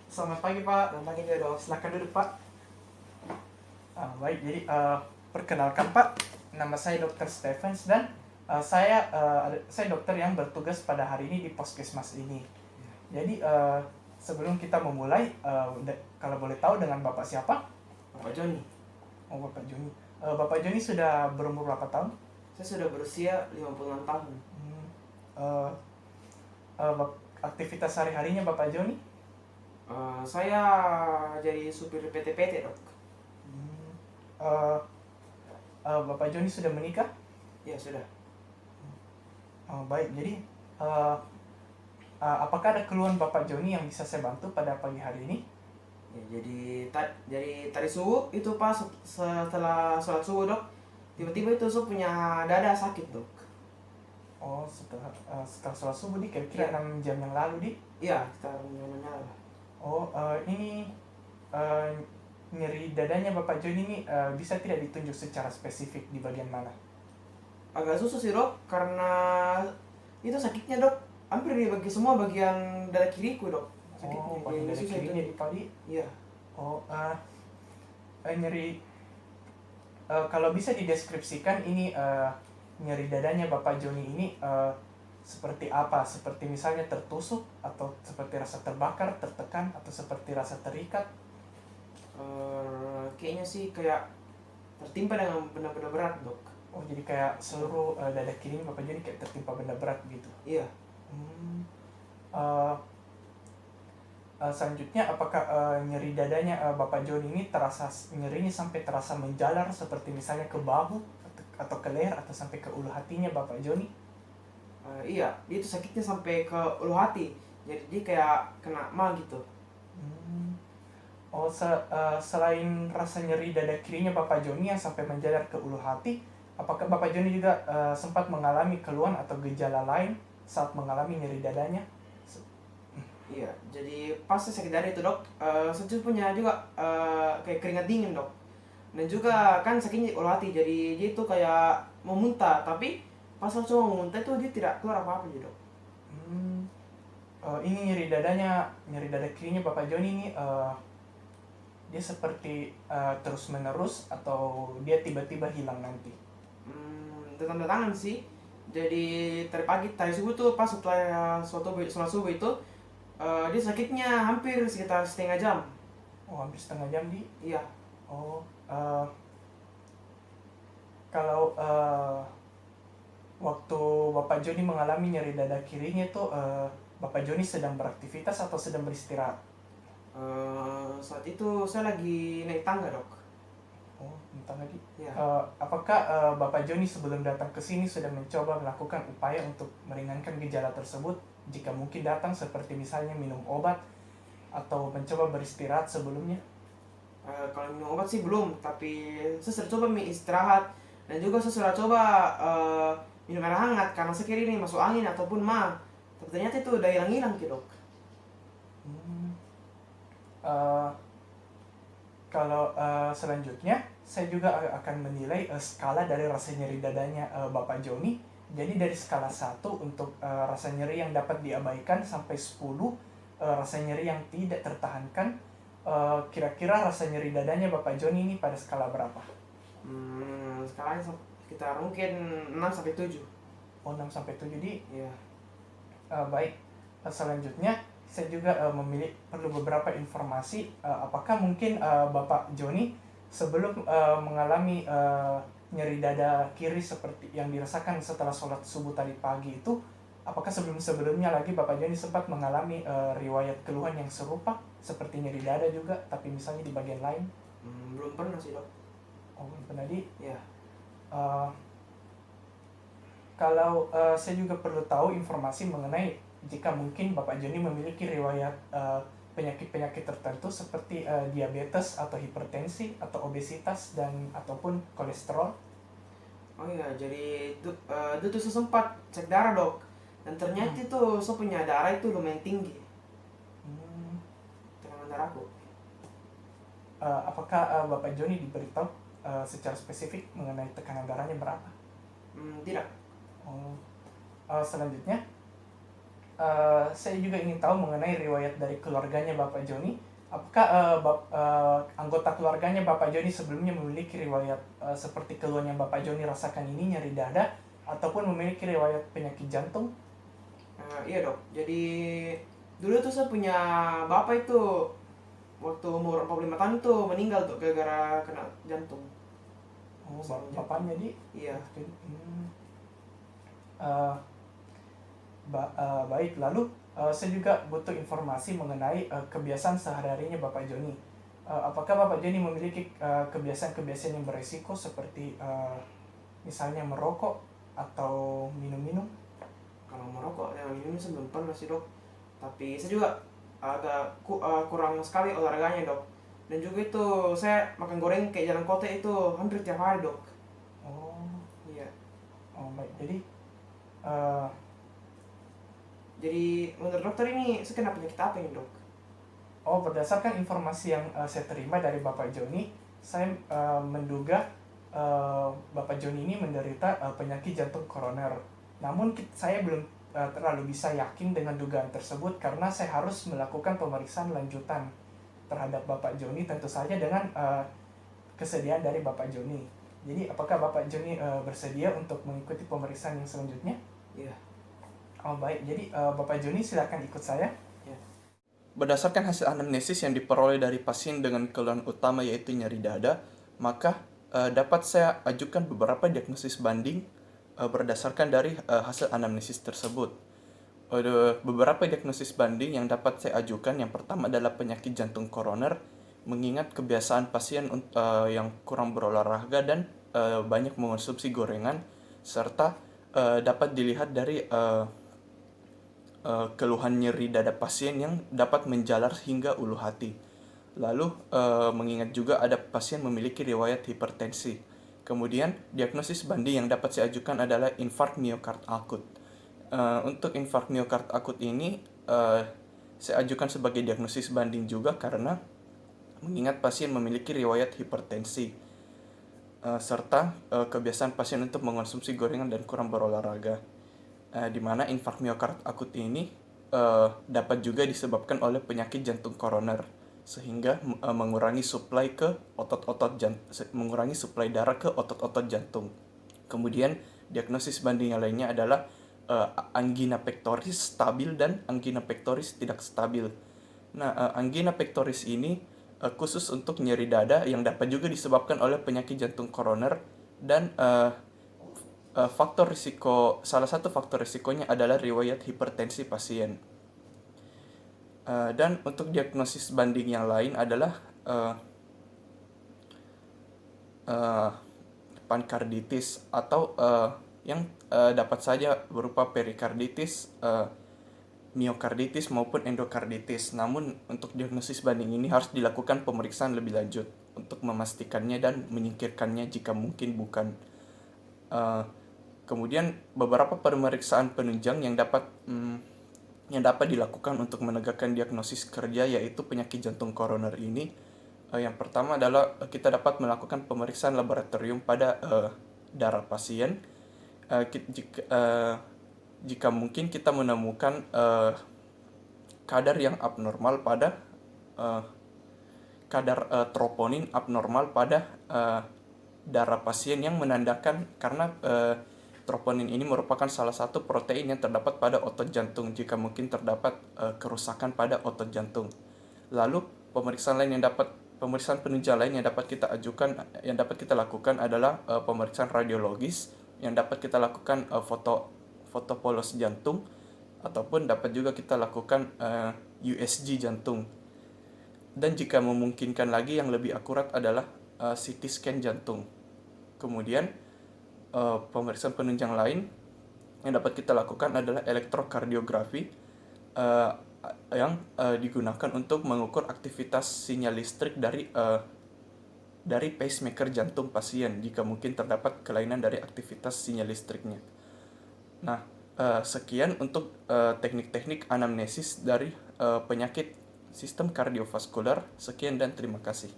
Selamat pagi Pak. Selamat pagi juga dok. Silakan duduk Pak. Baik, jadi perkenalkan Pak, nama saya Dr. Stephens dan saya dokter yang bertugas pada hari ini di Puskesmas ini. Jadi sebelum kita memulai, kalau boleh tahu dengan Bapak siapa? Bapak Joni. Oh, Bapak Joni. Bapak Joni sudah berumur berapa tahun? Saya sudah berusia 56 tahun. Uh, Aktivitas sehari-harinya Bapak Joni? Saya jadi supir PT-PT dok. Uh, Bapak Joni sudah menikah? Ya sudah. Baik, jadi apakah ada keluhan Bapak Joni yang bisa saya bantu pada pagi hari ini? Ya, jadi tadi subuh itu pas setelah sholat subuh dok, tiba-tiba itu saya punya dada sakit dok. Oh, setelah sholat subuh di kira-kira 6 jam yang lalu di? Iya, kita menyala. Oh, ini nyeri dadanya Bapak Joni ini bisa tidak ditunjuk secara spesifik di bagian mana? Agak susah sih dok, karena itu sakitnya dok hampir di semua bagian dada kiriku dok. Oh, Sakitnya bagian jadi dada susah kirinya itu. di padi? Iya. Oh, nyeri. Kalau bisa dideskripsikan ini nyeri dadanya Bapak Joni ini seperti apa? Seperti misalnya tertusuk atau seperti rasa terbakar, tertekan atau seperti rasa terikat? Kayaknya sih kayak tertimpa dengan benda-benda berat dok. Oh, jadi kayak seluruh dada kiri Bapak Joni kayak tertimpa benda berat gitu. Iya. Selanjutnya apakah nyeri dadanya Bapak Joni ini nyerinya sampai terasa menjalar seperti misalnya ke bahu atau ke leher atau sampai ke ulu hatinya Bapak Joni? Iya, dia itu sakitnya sampai ke ulu hati. Jadi dia kayak kena ma gitu. Oh, selain rasa nyeri dada kirinya Bapak Joni yang sampai menjalar ke ulu hati, apakah Bapak Joni juga sempat mengalami keluhan atau gejala lain saat mengalami nyeri dadanya? Iya, jadi pas saya sakit dada itu dok, saya juga punya juga kayak keringat dingin dok. Dan juga kan sakitnya ulu hati, jadi dia itu kayak mau muntah, tapi pas saya coba mau muntah itu dia tidak keluar apa-apa gitu dok. Ini nyeri dada kirinya Bapak Joni ini dia seperti terus menerus atau dia tiba-tiba hilang nanti? Tanda tangan sih. Jadi tadi subuh tuh pas setelah sholat subuh itu dia sakitnya hampir sekitar setengah jam. Oh, hampir setengah jam di? Iya. Oh, kalau waktu Bapak Joni mengalami nyeri dada kirinya itu Bapak Joni sedang beraktivitas atau sedang beristirahat? Saat itu saya lagi naik tangga dok. Oh, entah lagi. Ya. Apakah Bapak Joni sebelum datang ke sini sudah mencoba melakukan upaya untuk meringankan gejala tersebut? Jika mungkin datang seperti misalnya minum obat atau mencoba beristirahat sebelumnya? Kalau minum obat sih belum, tapi saya sudah coba istirahat dan juga saya sudah coba minum air hangat karena saya kira ini masuk angin ataupun tapi ternyata itu udah hilang-hilang gitu dok. Kalau selanjutnya saya juga akan menilai skala dari rasa nyeri dadanya Bapak Joni. Jadi dari skala 1 untuk rasa nyeri yang dapat diabaikan sampai 10 rasa nyeri yang tidak tertahankan, kira-kira rasa nyeri dadanya Bapak Joni ini pada skala berapa? Skalanya sekitar mungkin 6 sampai 7. Oh, 6 sampai 7 di. Iya. Baik. Selanjutnya saya juga perlu beberapa informasi. Apakah mungkin Bapak Joni sebelum mengalami nyeri dada kiri seperti yang dirasakan setelah sholat subuh tadi pagi itu, apakah sebelumnya lagi Bapak Joni sempat mengalami riwayat keluhan yang serupa seperti nyeri dada juga tapi misalnya di bagian lain? Belum pernah sih dok. Oh, belum pernah di. Ya. Kalau saya juga perlu tahu informasi mengenai jika mungkin Bapak Joni memiliki riwayat penyakit-penyakit tertentu seperti diabetes atau hipertensi atau obesitas dan ataupun kolesterol. Oh iya, jadi itu tuh saya sempat cek darah dok, dan ternyata itu saya punya darah itu lumayan tinggi. Tekanan darahku. Apakah Bapak Joni diberitahu secara spesifik mengenai tekanan darahnya berapa? Tidak. Selanjutnya saya juga ingin tahu mengenai riwayat dari keluarganya Bapak Joni. Apakah anggota keluarganya Bapak Joni sebelumnya memiliki riwayat seperti keluhan yang Bapak Joni rasakan ini, nyeri dada, ataupun memiliki riwayat penyakit jantung? Iya dok, jadi dulu tuh saya punya bapak itu waktu umur 45 tahun tuh meninggal tuh gara-gara kena jantung. Oh, Serangan bapaknya di. Iya. Uh, Baik, lalu saya juga butuh informasi mengenai kebiasaan sehari-harinya Bapak Joni. Apakah Bapak Joni memiliki kebiasaan-kebiasaan yang beresiko seperti misalnya merokok atau minum-minum? Kalau merokok yang minum saya belum pernah sih dok. Tapi saya juga agak kurang sekali olahraganya dok. Dan juga itu saya makan goreng kayak jalan kota itu hampir tiap hari dok. Oh, Iya. oh baik. Uh, Jadi menurut dokter ini saya kena penyakit apa ini dok? Berdasarkan informasi yang saya terima dari Bapak Joni, saya menduga Bapak Joni ini menderita penyakit jantung koroner. Namun saya belum terlalu bisa yakin dengan dugaan tersebut karena saya harus melakukan pemeriksaan lanjutan terhadap Bapak Joni, tentu saja dengan kesediaan dari Bapak Joni. Jadi apakah Bapak Joni bersedia untuk mengikuti pemeriksaan yang selanjutnya? Iya. Oh baik, jadi Bapak Joni silakan ikut saya. Ya. Berdasarkan hasil anamnesis yang diperoleh dari pasien dengan keluhan utama yaitu nyeri dada, maka dapat saya ajukan beberapa diagnosis banding berdasarkan dari hasil anamnesis tersebut. Beberapa diagnosis banding yang dapat saya ajukan, yang pertama adalah penyakit jantung koroner, mengingat kebiasaan pasien yang kurang berolahraga dan banyak mengonsumsi gorengan, serta dapat dilihat dari keluhan nyeri dada pasien yang dapat menjalar hingga ulu hati. Lalu mengingat juga ada pasien memiliki riwayat hipertensi. Kemudian diagnosis banding yang dapat saya ajukan adalah infark miokard akut. Untuk infark miokard akut ini saya ajukan sebagai diagnosis banding juga karena mengingat pasien memiliki riwayat hipertensi serta kebiasaan pasien untuk mengonsumsi gorengan dan kurang berolahraga. Di mana infark miokard akut ini dapat juga disebabkan oleh penyakit jantung koroner sehingga mengurangi suplai ke otot-otot mengurangi suplai darah ke otot-otot jantung. Kemudian diagnosis banding yang lainnya adalah angina pectoris stabil dan angina pectoris tidak stabil. Nah, angina pectoris ini khusus untuk nyeri dada yang dapat juga disebabkan oleh penyakit jantung koroner dan salah satu faktor risikonya adalah riwayat hipertensi pasien. Dan untuk diagnosis banding yang lain adalah pankarditis atau yang dapat saja berupa perikarditis, miokarditis maupun endokarditis. Namun untuk diagnosis banding ini harus dilakukan pemeriksaan lebih lanjut untuk memastikannya dan menyingkirkannya jika mungkin bukan. Kemudian beberapa pemeriksaan penunjang yang dapat dilakukan untuk menegakkan diagnosis kerja yaitu penyakit jantung koroner ini. Yang pertama adalah kita dapat melakukan pemeriksaan laboratorium pada darah pasien. Jika mungkin kita menemukan kadar yang abnormal pada kadar troponin abnormal pada darah pasien yang menandakan karena troponin ini merupakan salah satu protein yang terdapat pada otot jantung jika mungkin terdapat kerusakan pada otot jantung. Lalu pemeriksaan penunjang lain yang dapat kita ajukan, yang dapat kita lakukan adalah pemeriksaan radiologis yang dapat kita lakukan foto polos jantung ataupun dapat juga kita lakukan USG jantung. Dan jika memungkinkan lagi yang lebih akurat adalah CT scan jantung. Kemudian pemeriksaan penunjang lain yang dapat kita lakukan adalah elektrokardiografi yang digunakan untuk mengukur aktivitas sinyal listrik dari pacemaker jantung pasien jika mungkin terdapat kelainan dari aktivitas sinyal listriknya. Nah, sekian untuk teknik-teknik anamnesis dari penyakit sistem kardiovaskular. Sekian dan terima kasih.